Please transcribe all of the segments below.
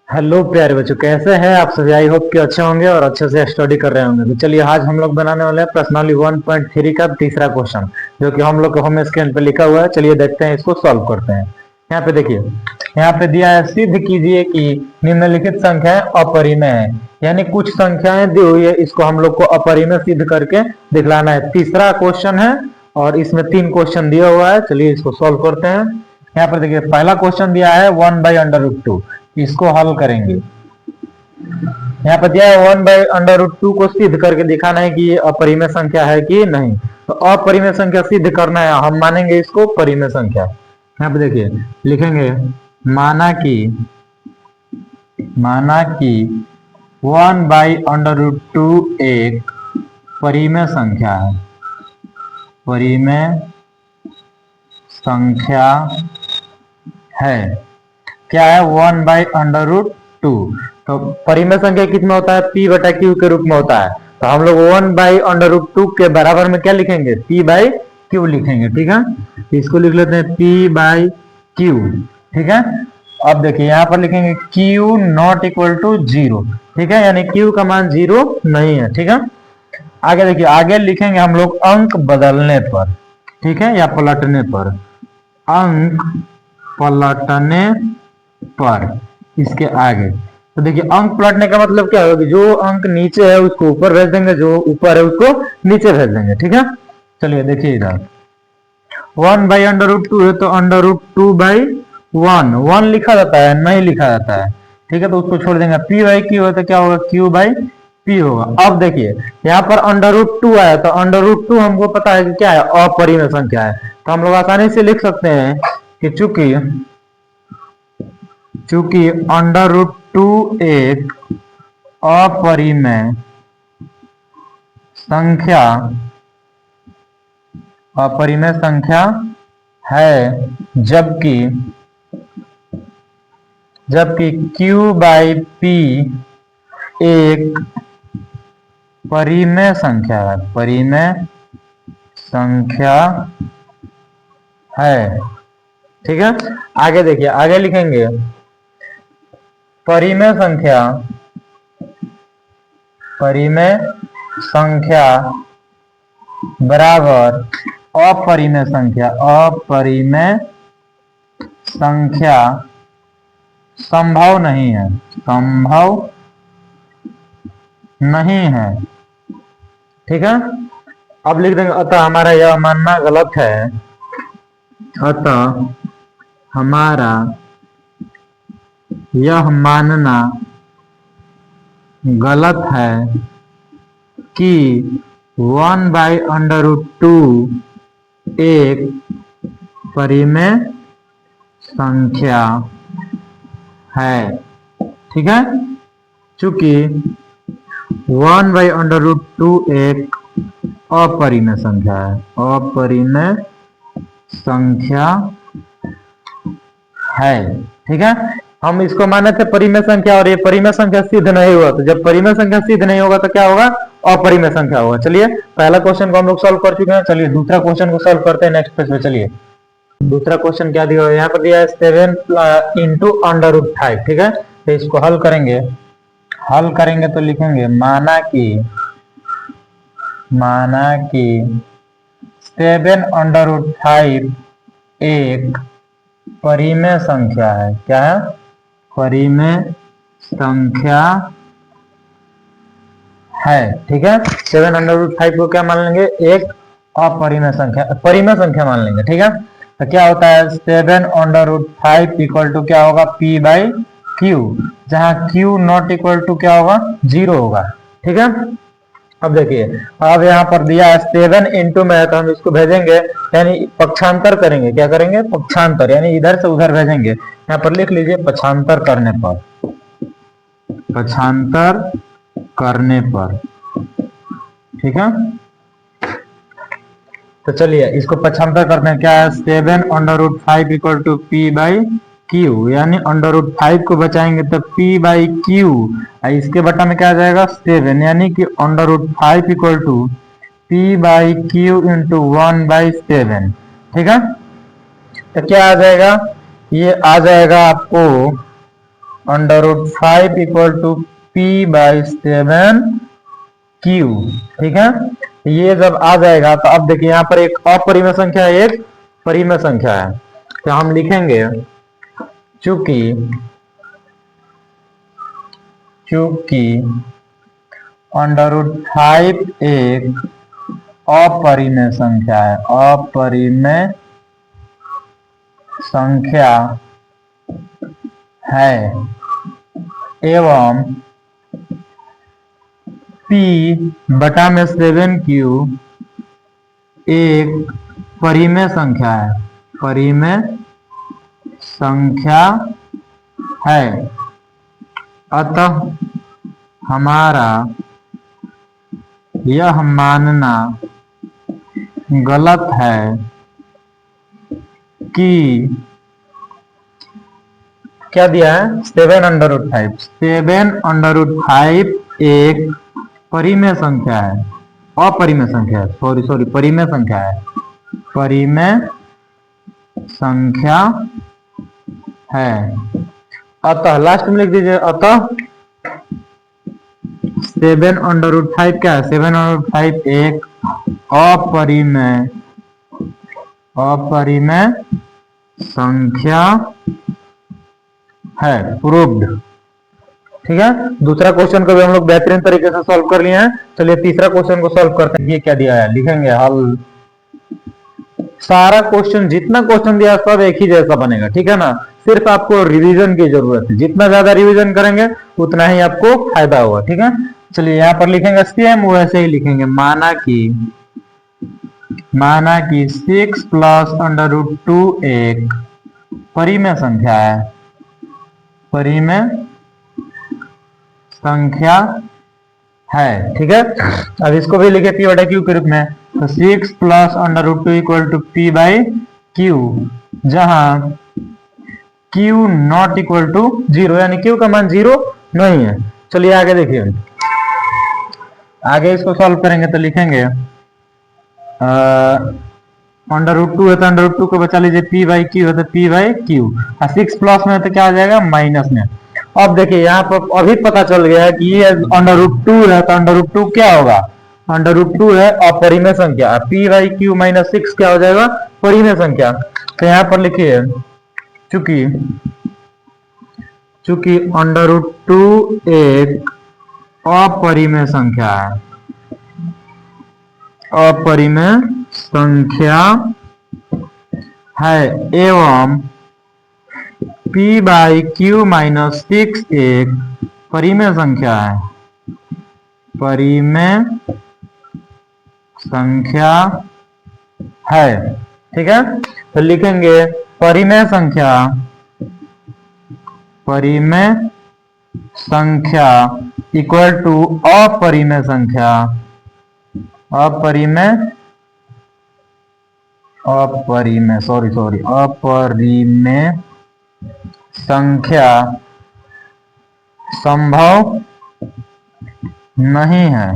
Hello प्यारे बच्चों, कैसे हैं आप सभी। आई होप कि अच्छे होंगे और अच्छे से स्टडी कर रहे होंगे। तो चलिए आज हम लोग बनाने वाले हैं प्रश्नावली 1.3 का तीसरा क्वेश्चन, जो कि हम लोग को होम स्क्रीन पे लिखा हुआ है। चलिए देखते हैं, इसको सॉल्व करते हैं। यहाँ पे देखिए, यहाँ पे दिया है सिद्ध कीजिए कि निम्नलिखित संख्याएं अपरिमेय है। यानी कुछ संख्याएं दी हुई है, इसको हम लोग को अपरिमेय सिद्ध करके दिखलाना है। तीसरा क्वेश्चन है और इसमें 3 क्वेश्चन दिया हुआ है। चलिए इसको सॉल्व करते हैं। यहाँ पर देखिए, पहला क्वेश्चन दिया है 1/√2, इसको हल करेंगे। यहाँ पर दिया है 1/√2 को सिद्ध करके दिखाना है कि ये अपरिमेय संख्या है कि नहीं। तो अपरिमेय संख्या सिद्ध करना है, हम मानेंगे इसको परिमेय संख्या। यहाँ पे देखिए, लिखेंगे माना कि 1/√2 एक परिमेय संख्या है। परिमेय संख्या है। क्या है? 1/√2। तो परिमेय संख्या कितना होता है? p/q के रूप में होता है। तो हम लोग 1/√2 के बराबर में क्या लिखेंगे? p/q लिखेंगे। ठीक है, इसको लिख लेते हैं p/q। ठीक है, अब देखिए यहाँ पर लिखेंगे q नॉट इक्वल टू 0। ठीक है, यानी q का मान 0 नहीं है। ठीक है, आगे देखिए, आगे लिखेंगे हम लोग अंक बदलने पर। ठीक है, या पलटने पर। अंक पलटने पर इसके आगे। तो देखिए, अंक पलटने का मतलब क्या होगा? जो अंक नीचे है उसको ऊपर भेज देंगे, जो ऊपर है उसको नीचे भेज देंगे। ठीक है, चलिए देखिए इधर 1/√2 है, तो √2/1 लिखा जाता है, नहीं लिखा जाता है। ठीक है, तो उसको छोड़ देंगे। p/q है तो क्या होगा? q/p होगा। अब देखिए, यहाँ पर √2 आया, तो √2 हमको पता है कि क्या है? अपरिमेय संख्या है। तो हम लोग आसानी से लिख सकते हैं कि चूंकि √2 एक अपरिमेय संख्या है, जबकि q/p एक परिमेय संख्या है। ठीक है, आगे देखिए, आगे लिखेंगे परिमेय संख्या बराबर अपरिमेय संख्या संभव नहीं है। ठीक है, अब लिख देंगे अतः हमारा यह मानना गलत है। अतः हमारा यह मानना गलत है कि 1/√2 एक परिमेय संख्या है। ठीक है, चूंकि 1/√2 एक अपरिमेय संख्या है। ठीक है, हम इसको माने थे परिमेय संख्या, और ये परिमेय संख्या सिद्ध नहीं हुआ। तो जब परिमेय संख्या सिद्ध नहीं होगा तो क्या होगा? अपरिमेय संख्या होगा। चलिए, पहला क्वेश्चन को हम लोग सॉल्व कर चुके हैं। चलिए दूसरा क्वेश्चन को सॉल्व करते हैं नेक्स्ट पेज पे। चलिए दूसरा क्वेश्चन क्या दिया है? यहाँ पर दिया है 7 × √5। ठीक है, तो इसको हल करेंगे तो लिखेंगे माना कि 7/5 एक परिमेय संख्या है। क्या है? परिमेय संख्या है। ठीक है, 7/5 को क्या मान लेंगे? एक परिमेय संख्या मान लेंगे। ठीक है, तो क्या होता है? 7/5 इक्वल टू क्या होगा? p/q, जहां q नॉट इक्वल टू क्या होगा? 0 होगा। ठीक है, अब देखिए, अब यहाँ पर दिया है 7 इंटू में है, तो हम इसको भेजेंगे, यानी पक्षांतर करेंगे। क्या करेंगे? पक्षांतर, यानी इधर से उधर भेजेंगे। यहाँ पर लिख लीजिए पक्षांतर करने पर। ठीक है, तो चलिए इसको पक्षांतर करते हैं। क्या है? 7/5 इक्वल टू p/q, यानी √5 को बचाएंगे तो p/q, इसके बटा में क्या आ जाएगा? 7, यानी कि √5 इक्वल टू p/q इंटू 1/7। ठीक है, तो क्या आ जाएगा? ये आ जाएगा आपको √5 इक्वल टू P/7Q। ठीक है, ये जब आ जाएगा तो अब देखिए यहाँ पर एक अपरिमेय संख्या है, एक परिमेय संख्या है, तो हम लिखेंगे चूंकि √5 एक अपरिमेय संख्या है, अपरिमेय संख्या है एवं P/7Q एक परिमेय संख्या है, परिमेय संख्या है, अतः हमारा यह मानना गलत है कि क्या दिया है 7/5, 7/5 एक परिमेय संख्या है, अपरिमेय संख्या है, सॉरी परिमेय संख्या है, परिमेय संख्या है। अतः लास्ट में लिख दीजिए, अतः 7/5 क्या है, 7/5 एक अपरिमेय संख्या है, प्रूव्ड। ठीक है, दूसरा क्वेश्चन को भी हम लोग बेहतरीन तरीके से सॉल्व कर लिए हैं। चलिए तीसरा क्वेश्चन को सॉल्व करते हैं। ये क्या दिया है, लिखेंगे हल। सारा क्वेश्चन, जितना क्वेश्चन दिया सब एक ही जैसा बनेगा, ठीक है ना, सिर्फ आपको रिवीजन की जरूरत है, जितना ज्यादा रिवीजन करेंगे उतना ही आपको फायदा होगा। ठीक है, चलिए यहाँ पर लिखेंगे सेम वैसे ही लिखेंगे, माना कि 6 + √2 एक परिमेय संख्या है, परिमेय संख्या है। ठीक है, अब इसको भी लिखे P/Q के रूप में, तो 6 + √2 इक्वल टू P/Q, जहां Q नॉट इक्वल टू 0, यानी Q का मान 0 नहीं है। चलिए आगे देखिए, आगे इसको सॉल्व करेंगे तो लिखेंगे √2 है तो √2 को बचा लीजिए, P/Q है तो P/Q, और 6 प्लस में तो क्या आ जाएगा, माइनस में। अब देखिए यहाँ पर अभी पता चल गया है कि ये √2 है तो √2 क्या होगा, √2 है अपरिमेय संख्या, P/Q - 6 क्या हो जाएगा, परिमेय संख्या। तो यहाँ पर लिखिए चूंकि √2 एक अपरिमेय संख्या है, अपरिमेय संख्या है एवं P/Q - 6 एक परिमेय संख्या है, परिमेय संख्या है। ठीक है, तो लिखेंगे परिमेय संख्या इक्वल टू अपरिमेय संख्या, अपरिमेय संख्या संभव नहीं है।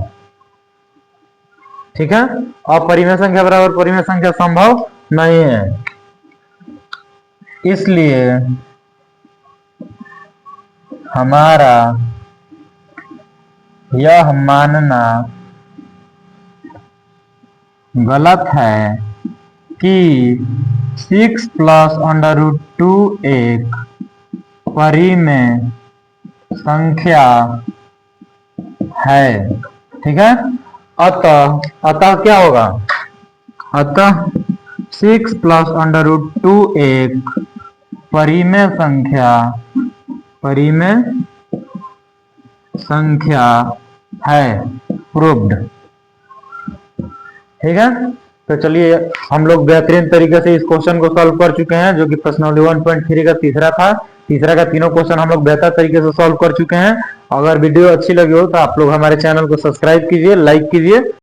ठीक है, अपरिमेय संख्या बराबर परिमेय संख्या संभव नहीं है, इसलिए हमारा यह मानना गलत है कि 6 + √2 एक परिमेय संख्या है। ठीक है, अतः क्या होगा, अतः 6 + √2 एक परिमेय संख्या है, प्रूव्ड। ठीक है, तो चलिए हम लोग बेहतरीन तरीके से इस क्वेश्चन को सॉल्व कर चुके हैं, जो कि प्रश्नावली 1.3 का तीसरा था। तीसरा का तीनों क्वेश्चन हम लोग बेहतर तरीके से सॉल्व कर चुके हैं। अगर वीडियो अच्छी लगी हो तो आप लोग हमारे चैनल को सब्सक्राइब कीजिए, लाइक कीजिए।